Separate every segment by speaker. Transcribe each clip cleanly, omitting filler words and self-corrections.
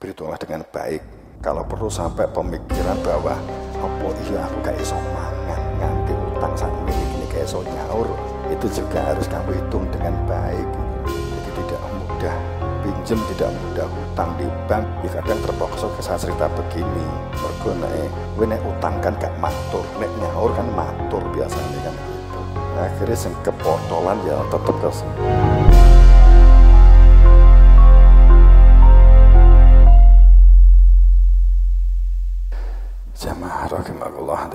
Speaker 1: berhitunglah dengan baik. Kalau perlu sampai pemikiran bahwa apa iya aku gak iso mangan nganti utang sak ini gak iso nyaur, itu juga harus kamu hitung dengan baik. Jadi tidak mudah pinjem, tidak mudah utang di bank. Ya kadang terpaksa ke saya cerita begini, mergo nek utang kan gak matur, nek nyaur kan matur biasanya kan gitu. Akhirnya sing kepotolan ya tetep jamaah rahimakumullah.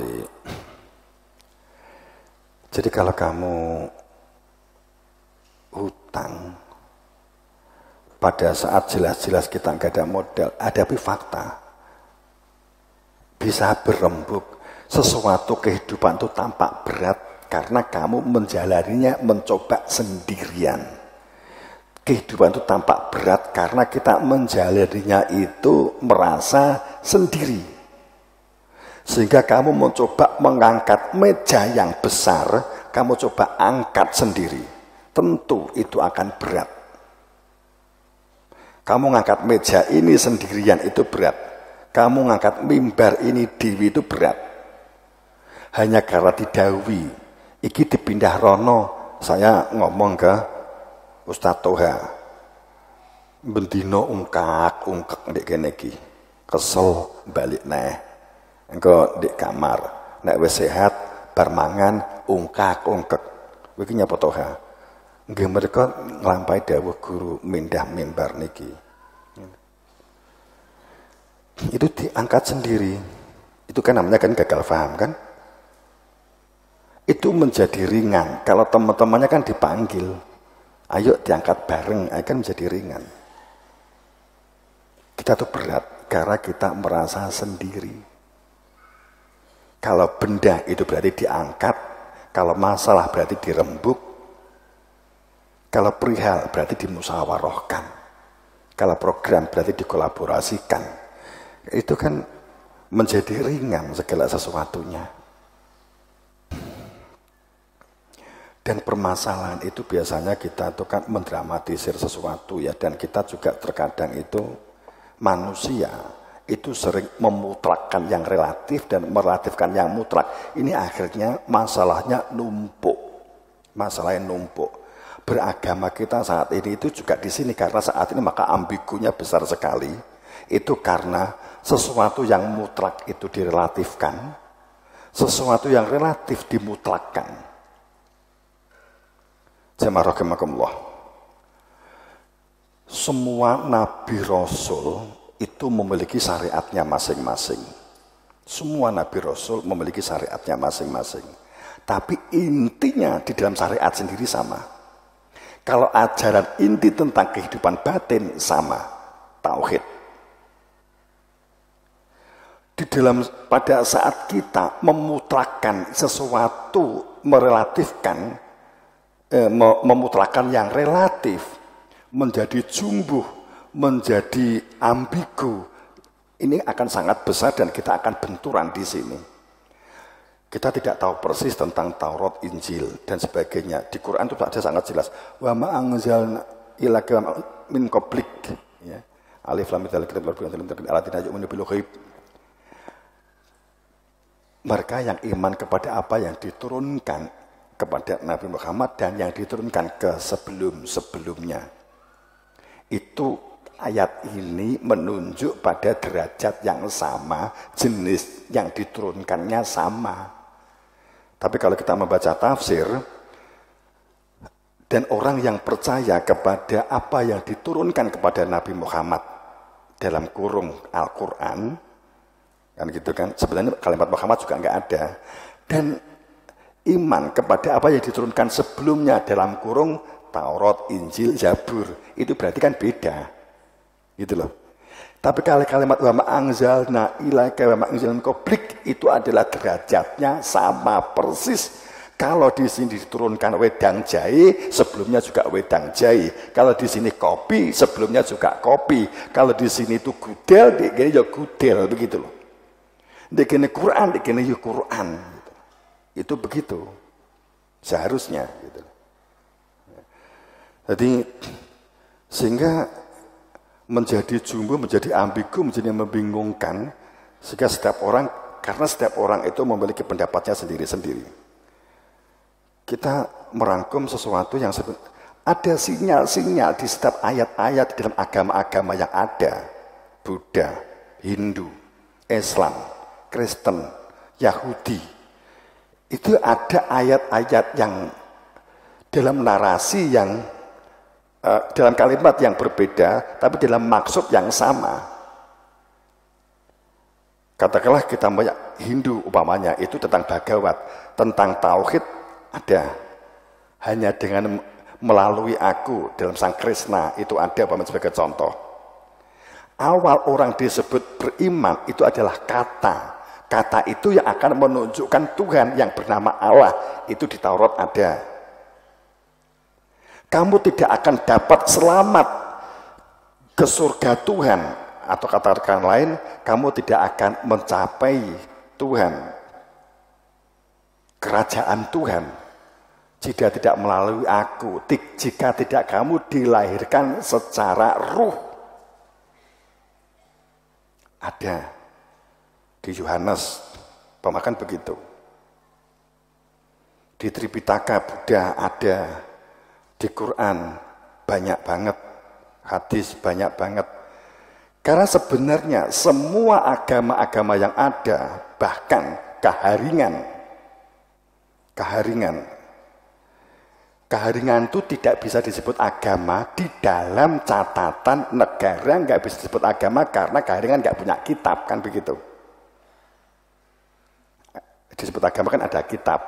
Speaker 1: Jadi kalau kamu hutang pada saat jelas-jelas kita nggak ada modal, hadapi fakta, bisa berembuk. Sesuatu kehidupan itu tampak berat karena kamu menjalaninya mencoba sendirian. Kehidupan itu tampak berat karena kita menjalaninya itu merasa sendiri. Sehingga kamu mencoba mengangkat meja yang besar, kamu coba angkat sendiri. Tentu itu akan berat. Kamu ngangkat meja ini sendirian itu berat. Kamu ngangkat mimbar ini dewi itu berat. Hanya karena didhawuhi, iki dipindah rono, saya ngomong ke Ustadz Toha. Bendino ungkak ndek kene iki. Kesel balik neh. Engko di kamar, nek wis sehat, bar mangan ungkak-ungkek. Iki nyapa Toha? Nggih mereka nglampahi dawuh guru mindah mimbar niki. Itu diangkat sendiri. Itu kan namanya kan gagal paham kan? Itu menjadi ringan. Kalau teman-temannya kan dipanggil, ayo diangkat bareng, akan menjadi ringan. Kita tuh berat karena kita merasa sendiri. Kalau benda itu berarti diangkat, kalau masalah berarti dirembuk, kalau perihal berarti dimusyawarahkan, kalau program berarti dikolaborasikan. Itu kan menjadi ringan segala sesuatunya. Dan permasalahan itu biasanya kita itu kan mendramatisir sesuatu ya, dan kita juga terkadang itu manusia itu sering memutlakkan yang relatif dan merelatifkan yang mutlak. Ini akhirnya masalahnya numpuk. Masalahnya numpuk. Beragama kita saat ini itu juga di sini karena saat ini maka ambigunya besar sekali. Itu karena sesuatu yang mutlak itu direlatifkan, sesuatu yang relatif dimutlakkan. Jamaah rahimakumullah. Semua nabi rasul itu memiliki syariatnya masing-masing. Semua nabi rasul memiliki syariatnya masing-masing. Tapi intinya di dalam syariat sendiri sama. Kalau ajaran inti tentang kehidupan batin sama, tauhid. Di dalam pada saat kita memutlakkan sesuatu, merelatifkan, memutlakkan yang relatif, menjadi jumbuh, menjadi ambigu, ini akan sangat besar dan kita akan benturan di sini. Kita tidak tahu persis tentang Taurat, Injil dan sebagainya. Di Quran itu ada sangat jelas. Wa ma anzalna ilaka min qablik. Ya. Alif lam mim dzalika alladziina yu'minuuna bil ghaib. Mereka yang iman kepada apa yang diturunkan kepada Nabi Muhammad dan yang diturunkan ke sebelum-sebelumnya. Itu ayat ini menunjuk pada derajat yang sama, jenis yang diturunkannya sama. Tapi kalau kita membaca tafsir, dan orang yang percaya kepada apa yang diturunkan kepada Nabi Muhammad dalam kurung Al-Quran, kan gitu kan, sebenarnya kalimat Muhammad juga enggak ada. Dan iman kepada apa yang diturunkan sebelumnya dalam kurung Taurat, Injil, Zabur, itu berarti kan beda. Gitu loh. Tapi kalau kalimat wa ma anzalna ilaika wa ma anzalna qablik itu adalah derajatnya sama persis. Kalau di sini diturunkan wedang jahe, sebelumnya juga wedang jahe. Kalau di sini kopi, sebelumnya juga kopi. Kalau di sini itu gudel, di sini juga gudel, begitu loh. Di sini Quran, di sini juga Quran. Gitu. Itu begitu. Seharusnya. Gitu. Jadi sehingga menjadi jumbo, menjadi ambigu, menjadi membingungkan, sehingga karena setiap orang itu memiliki pendapatnya sendiri-sendiri. Kita merangkum sesuatu yang ada sinyal-sinyal di setiap ayat-ayat dalam agama-agama yang ada. Buddha, Hindu, Islam, Kristen, Yahudi. Itu ada ayat-ayat yang dalam narasi yang dalam kalimat yang berbeda, tapi dalam maksud yang sama. Katakanlah kita banyak Hindu umpamanya, itu tentang Bhagavat, tentang Tauhid ada. Hanya dengan melalui aku dalam Sang Krishna itu ada umpamanya sebagai contoh. Awal orang disebut beriman itu adalah kata. Kata itu yang akan menunjukkan Tuhan yang bernama Allah, itu di Taurat ada. Kamu tidak akan dapat selamat ke surga Tuhan, atau katakan lain, kamu tidak akan mencapai Tuhan, kerajaan Tuhan, jika tidak melalui aku, jika tidak kamu dilahirkan secara ruh. Ada di Yohanes, pemakan begitu. Di Tripitaka Buddha ada. Di Quran banyak banget, hadis banyak banget. Karena sebenarnya semua agama-agama yang ada, bahkan keharingan itu tidak bisa disebut agama di dalam catatan negara, nggak bisa disebut agama karena keharingan nggak punya kitab, kan begitu. Disebut agama kan ada kitab,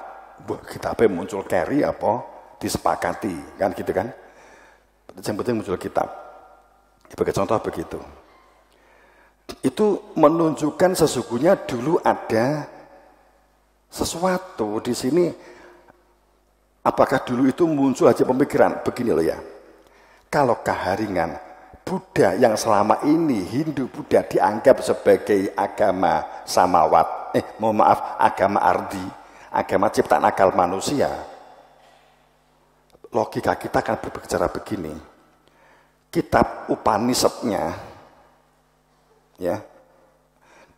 Speaker 1: kitabnya muncul keri apa? Disepakati, kan gitu kan. Yang penting muncul kitab. Sebagai contoh begitu. Itu menunjukkan sesungguhnya dulu ada sesuatu di sini. Apakah dulu itu muncul aja pemikiran begini loh ya. Kalau keharingan Buddha yang selama ini Hindu Buddha dianggap sebagai agama samawat, agama ardi, agama ciptaan akal manusia. Logika kita akan berbicara begini. Kitab Upanishadnya ya,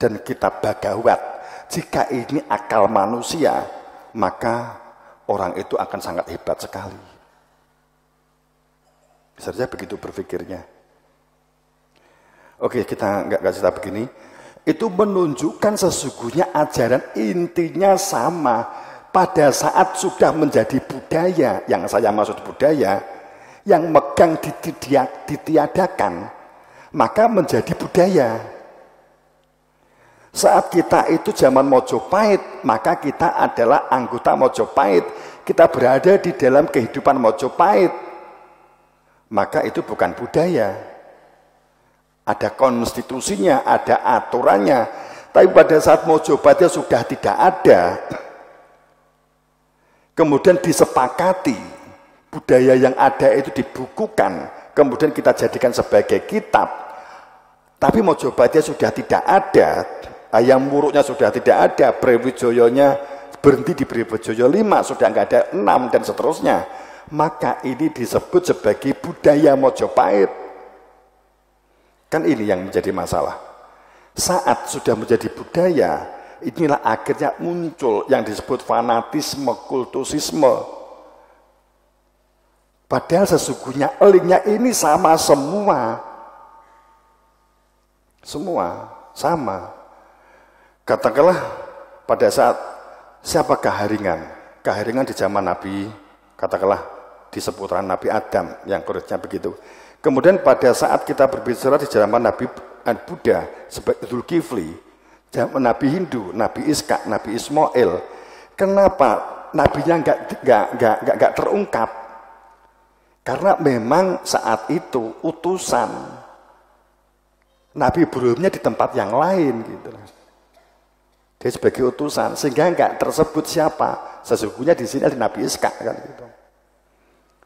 Speaker 1: dan kitab Bhagavat, jika ini akal manusia, maka orang itu akan sangat hebat sekali. Saja begitu berpikirnya. Oke, kita nggak cerita begini. Itu menunjukkan sesungguhnya ajaran intinya sama. Pada saat sudah menjadi budaya, yang saya maksud budaya, yang megang ditiadakan, maka menjadi budaya. Saat kita itu zaman Mojopahit, maka kita adalah anggota Mojopahit. Kita berada di dalam kehidupan Mojopahit. Maka itu bukan budaya. Ada konstitusinya, ada aturannya. Tapi pada saat Mojopahitnya sudah tidak ada, kemudian disepakati, budaya yang ada itu dibukukan, kemudian kita jadikan sebagai kitab. Tapi Mojopahitnya sudah tidak ada, Hayam Wuruknya sudah tidak ada, Brawijayanya berhenti di Brawijaya 5, sudah nggak ada 6 dan seterusnya. Maka ini disebut sebagai budaya Mojopahit. Kan ini yang menjadi masalah. Saat sudah menjadi budaya, inilah akhirnya muncul yang disebut fanatisme, kultusisme. Padahal sesungguhnya linknya ini sama semua. Semua sama. Katakanlah pada saat siapa keharingan? Keharingan di zaman Nabi, katakanlah di seputaran Nabi Adam, yang koreknya begitu. Kemudian pada saat kita berbicara di zaman Nabi Buddha sebagai Dzulkifli, Nabi Hindu, Nabi Ishak, Nabi Ismail, kenapa nabinya nggak terungkap? Karena memang saat itu utusan, Nabi Ibrahimnya di tempat yang lain gitu. Dia sebagai utusan, sehingga nggak tersebut siapa. Sesungguhnya di sini ada Nabi Ishak kan gitu.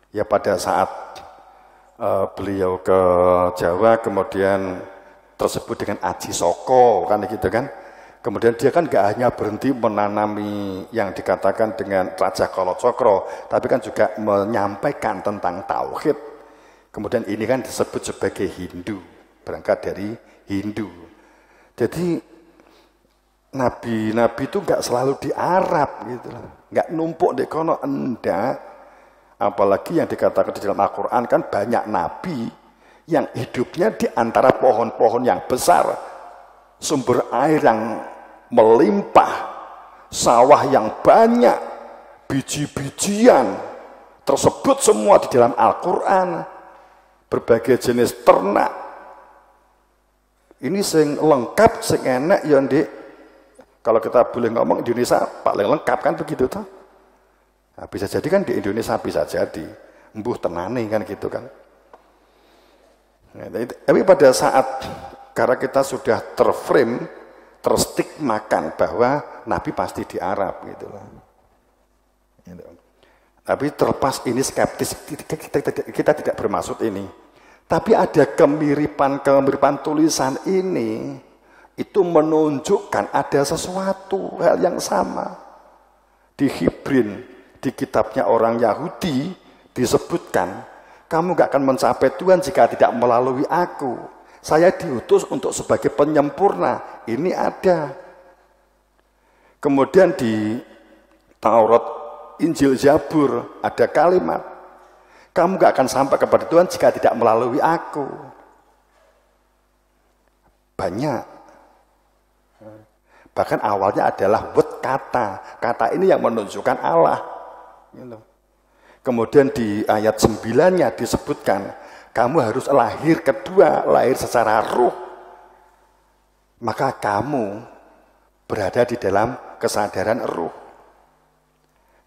Speaker 1: Ya pada saat beliau ke Jawa, kemudian tersebut dengan Aji Soko kan gitu kan. Kemudian dia kan gak hanya berhenti menanami yang dikatakan dengan Raja Kalacakra, tapi kan juga menyampaikan tentang tauhid. Kemudian ini kan disebut sebagai Hindu. berangkat dari Hindu. Jadi nabi-nabi itu nggak selalu di Arab gitu loh, nggak numpuk di kono, enggak. Apalagi yang dikatakan di dalam Al-Quran kan banyak nabi yang hidupnya di antara pohon-pohon yang besar, sumber air yang melimpah, sawah yang banyak, biji-bijian tersebut semua di dalam Al-Quran, berbagai jenis ternak. Ini sing lengkap, sing enak ya Ndik. Kalau kita boleh ngomong Indonesia paling lengkap kan begitu toh. Nah, bisa jadi kan di Indonesia bisa jadi embuh tenane kan gitu kan. Nah, tapi pada saat karena kita sudah terframe, terstigmakan bahwa Nabi pasti di Arab gitu loh. Gitu. Tapi terlepas ini skeptis, kita tidak bermaksud ini. Tapi ada kemiripan tulisan ini itu menunjukkan ada sesuatu hal yang sama. Di Hibrin, di kitabnya orang Yahudi disebutkan, kamu gak akan mencapai Tuhan jika tidak melalui aku. Saya diutus untuk sebagai penyempurna. Ini ada. Kemudian di Taurat, Injil, Zabur ada kalimat, kamu gak akan sampai kepada Tuhan jika tidak melalui aku. Banyak. Bahkan awalnya adalah wet kata. Kata ini yang menunjukkan Allah. Kemudian di ayat 9-nya disebutkan, kamu harus lahir kedua, lahir secara ruh. Maka kamu berada di dalam kesadaran ruh.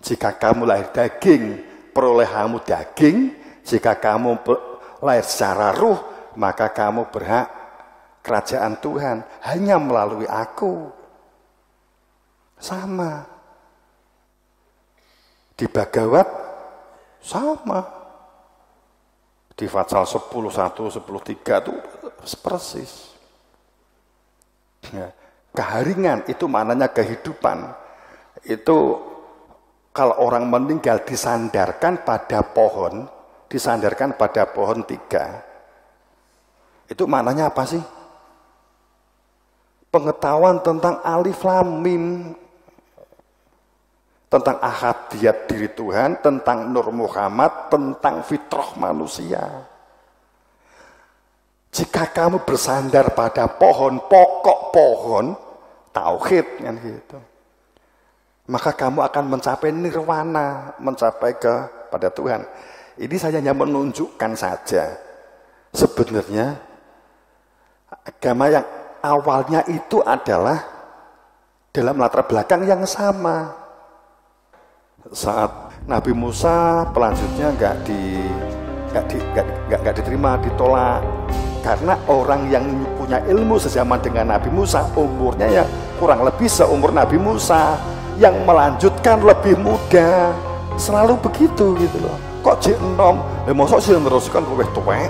Speaker 1: Jika kamu lahir daging, perolehanmu daging. Jika kamu lahir secara ruh, maka kamu berhak kerajaan Tuhan hanya melalui aku. Sama. Di Bhagavad sama. Di Fatsal 10.1, 10.3 itu persis. Ya. Keharingan itu maknanya kehidupan. Itu kalau orang meninggal disandarkan pada pohon, disandarkan pada pohon 3. Itu maknanya apa sih? Pengetahuan tentang alif lam mim, tentang ahadiyat diri Tuhan, tentang Nur Muhammad, tentang fitrah manusia. Jika kamu bersandar pada pohon, pokok pohon, tauhid kan gitu, maka kamu akan mencapai nirwana, mencapai kepada Tuhan. Ini saya hanya menunjukkan saja. Sebenarnya agama yang awalnya itu adalah dalam latar belakang yang sama. Saat Nabi Musa pelanjutnya nggak diterima, ditolak karena orang yang punya ilmu sezaman dengan Nabi Musa umurnya ya kurang lebih seumur Nabi Musa, yang melanjutkan lebih muda, selalu begitu gitu loh. Kok jek enom, mosok sih meneruskan luwih tuwek.